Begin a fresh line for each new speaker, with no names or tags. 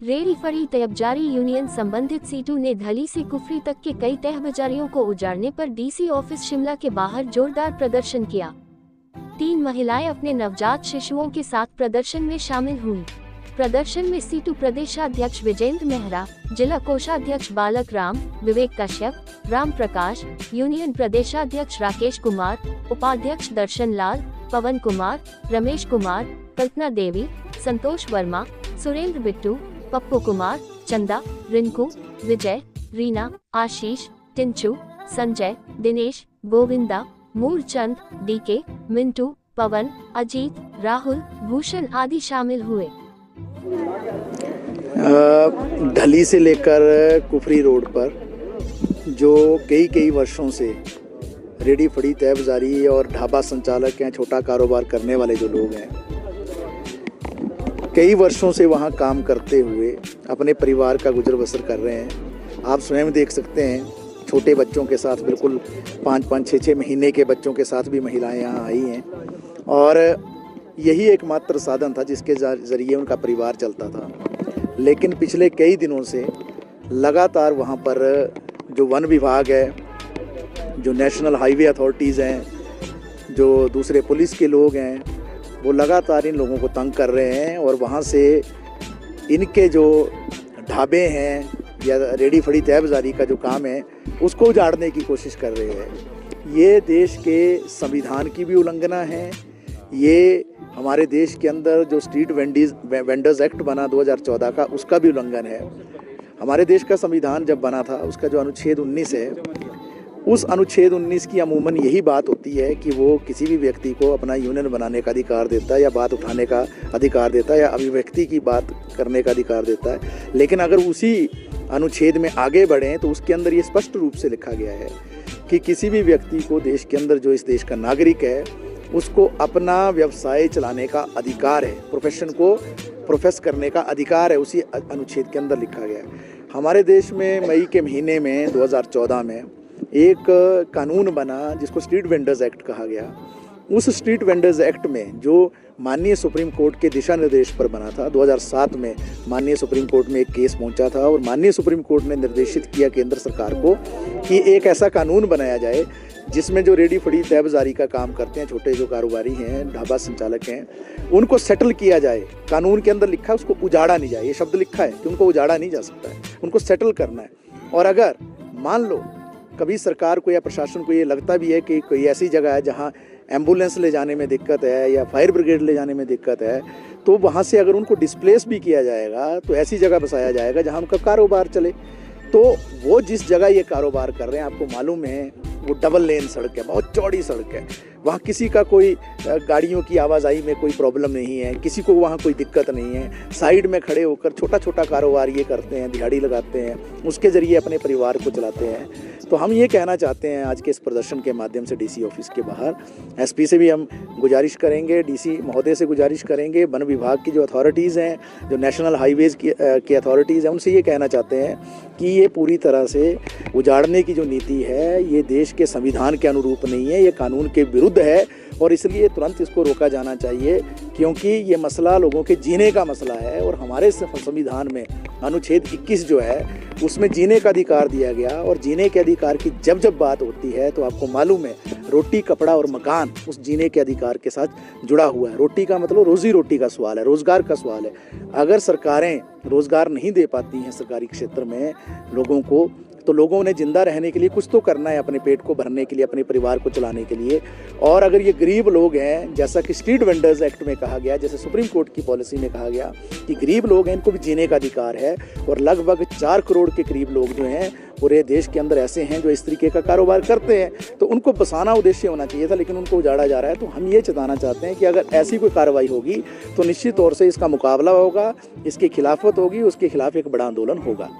Ready फड़ी तैयबजारी union संबंधित situ ने धली से कुफरी तक के कई तहबाजारियों को उजाड़ने पर डीसी ऑफिस शिमला के बाहर जोरदार प्रदर्शन किया। 3 महिलाएं अपने नवजात शिशुओं के साथ प्रदर्शन में शामिल हुईं। प्रदर्शन में सीटू प्रदेशाध्यक्ष विजेंद्र मेहरा, जिला कोषाध्यक्ष बालक राम, विवेक कश्यप, राम प्रकाश, यूनियन प्रदेशाध्यक्ष राकेश कुमार, उपाध्यक्ष दर्शन लाल, पवन कुमार, रमेश कुमार, कल्पना देवी, संतोष वर्मा, सुरेंद्र बिट्टू, पप्पू कुमार, चंदा, रिंकू, विजय, रीना, आशीष, टिंचू, संजय, दिनेश, गोविंदा, मूलचंद, डीके, मिंटू, पवन, अजीत, राहुल, भूषण आदि शामिल हुए।
ढली से लेकर कुफरी रोड पर जो कई वर्षों से रेडी फड़ी तहबाजारी और ढाबा संचालक हैं, छोटा कारोबार करने वाले जो लोग हैं, कई वर्षों से वहाँ काम करते हुए अपने परिवार का गुजर बसर कर रहे हैं। आप स्वयं देख सकते हैं, छोटे बच्चों के साथ, बिल्कुल 5-5, 6-6 महीने के बच्चों के साथ भी महिलाएं यहाँ आई हैं और यही एकमात्र साधन था जिसके ज़रिए उनका परिवार चलता था। लेकिन पिछले कई दिनों से लगातार वहाँ पर जो वन विभाग है, जो नेशनल हाईवे अथॉरिटीज़ हैं, जो दूसरे पुलिस के लोग हैं, वो लगातार इन लोगों को तंग कर रहे हैं और वहाँ से इनके जो ढाबे हैं या रेडी फड़ी तहबाजारी का जो काम है उसको उजाड़ने की कोशिश कर रहे हैं। ये देश के संविधान की भी उल्लंघना है। ये हमारे देश के अंदर जो स्ट्रीट वेंडर्स एक्ट बना 2014 का, उसका भी उल्लंघन है। हमारे देश का संविधान जब बना था, उसका जो अनुच्छेद 19 है, उस अनुच्छेद 19 की अमूमन यही बात होती है कि वो किसी भी व्यक्ति को अपना यूनियन बनाने का अधिकार देता है, या बात उठाने का अधिकार देता है, या अभिव्यक्ति की बात करने का अधिकार देता है। लेकिन अगर उसी अनुच्छेद में आगे बढ़ें तो उसके अंदर ये स्पष्ट रूप से लिखा गया है कि किसी भी व्यक्ति को देश के अंदर, जो इस देश का नागरिक है, उसको अपना व्यवसाय चलाने का अधिकार है, प्रोफेशन को प्रोफेस करने का अधिकार है, उसी अनुच्छेद के अंदर लिखा गया है। हमारे देश में मई के महीने में 2014 में एक कानून बना जिसको स्ट्रीट वेंडर्स एक्ट कहा गया। उस स्ट्रीट वेंडर्स एक्ट में जो माननीय सुप्रीम कोर्ट के दिशा निर्देश पर बना था, 2007 में माननीय सुप्रीम कोर्ट में एक केस पहुंचा था और माननीय सुप्रीम कोर्ट ने निर्देशित किया केंद्र सरकार को कि एक ऐसा कानून बनाया जाए जिसमें जो रेडी फड़ी तहबाजारी का काम करते हैं, छोटे जो कारोबारी हैं, ढाबा संचालक हैं, उनको सेटल किया जाए। कानून के अंदर लिखा है उसको उजाड़ा नहीं जाए, ये शब्द लिखा है कि उनको उजाड़ा नहीं जा सकता है, उनको सेटल करना है। और अगर मान लो कभी सरकार को या प्रशासन को ये लगता भी है कि कोई ऐसी जगह है जहाँ एम्बुलेंस ले जाने में दिक्कत है या फायर ब्रिगेड ले जाने में दिक्कत है, तो वहाँ से अगर उनको डिस्प्लेस भी किया जाएगा तो ऐसी जगह बसाया जाएगा जहाँ उनका कारोबार चले। तो वो जिस जगह ये कारोबार कर रहे हैं, आपको मालूम है, वो डबल लेन सड़क है, बहुत चौड़ी सड़क है, वहाँ किसी का कोई गाड़ियों की आवाजाही में कोई प्रॉब्लम नहीं है, किसी को वहाँ कोई दिक्कत नहीं है। साइड में खड़े होकर छोटा कारोबार ये करते हैं, दिहाड़ी लगाते हैं, उसके ज़रिए अपने परिवार को चलाते हैं। तो हम ये कहना चाहते हैं आज के इस प्रदर्शन के माध्यम से डीसी ऑफिस के बाहर, एसपी से भी हम गुजारिश करेंगे, डीसी महोदय से गुजारिश करेंगे, वन विभाग की जो अथॉरिटीज़ हैं, जो नेशनल हाईवेज़ की अथॉरिटीज़ हैं, उनसे ये कहना चाहते हैं कि ये पूरी तरह से उजाड़ने की जो नीति है, ये देश के संविधान के अनुरूप नहीं है, ये कानून के विरुद्ध है और इसलिए तुरंत इसको रोका जाना चाहिए, क्योंकि ये मसला लोगों के जीने का मसला है। और हमारे संविधान में अनुच्छेद 21 जो है उसमें जीने का अधिकार दिया गया, और जीने के अधिकार की जब बात होती है तो आपको मालूम है, रोटी, कपड़ा और मकान उस जीने के अधिकार के साथ जुड़ा हुआ है। रोटी का मतलब रोजी रोटी का सवाल है, रोज़गार का सवाल है। अगर सरकारें रोज़गार नहीं दे पाती हैं सरकारी क्षेत्र में लोगों को, तो लोगों ने ज़िंदा रहने के लिए कुछ तो करना है, अपने पेट को भरने के लिए, अपने परिवार को चलाने के लिए। और अगर ये गरीब लोग हैं, जैसा कि स्ट्रीट वेंडर्स एक्ट में कहा गया, जैसे सुप्रीम कोर्ट की पॉलिसी में कहा गया कि गरीब लोग हैं, इनको भी जीने का अधिकार है, और लगभग 4 करोड़ के करीब लोग जो हैं पूरे देश के अंदर ऐसे हैं जो इस तरीके का कारोबार करते हैं, तो उनको बसाना उद्देश्य होना चाहिए था, लेकिन उनको उजाड़ा जा रहा है। तो हम ये चेताना चाहते हैं कि अगर ऐसी कोई कार्रवाई होगी तो निश्चित तौर से इसका मुकाबला होगा, इसकी खिलाफत होगी, उसके खिलाफ एक बड़ा आंदोलन होगा।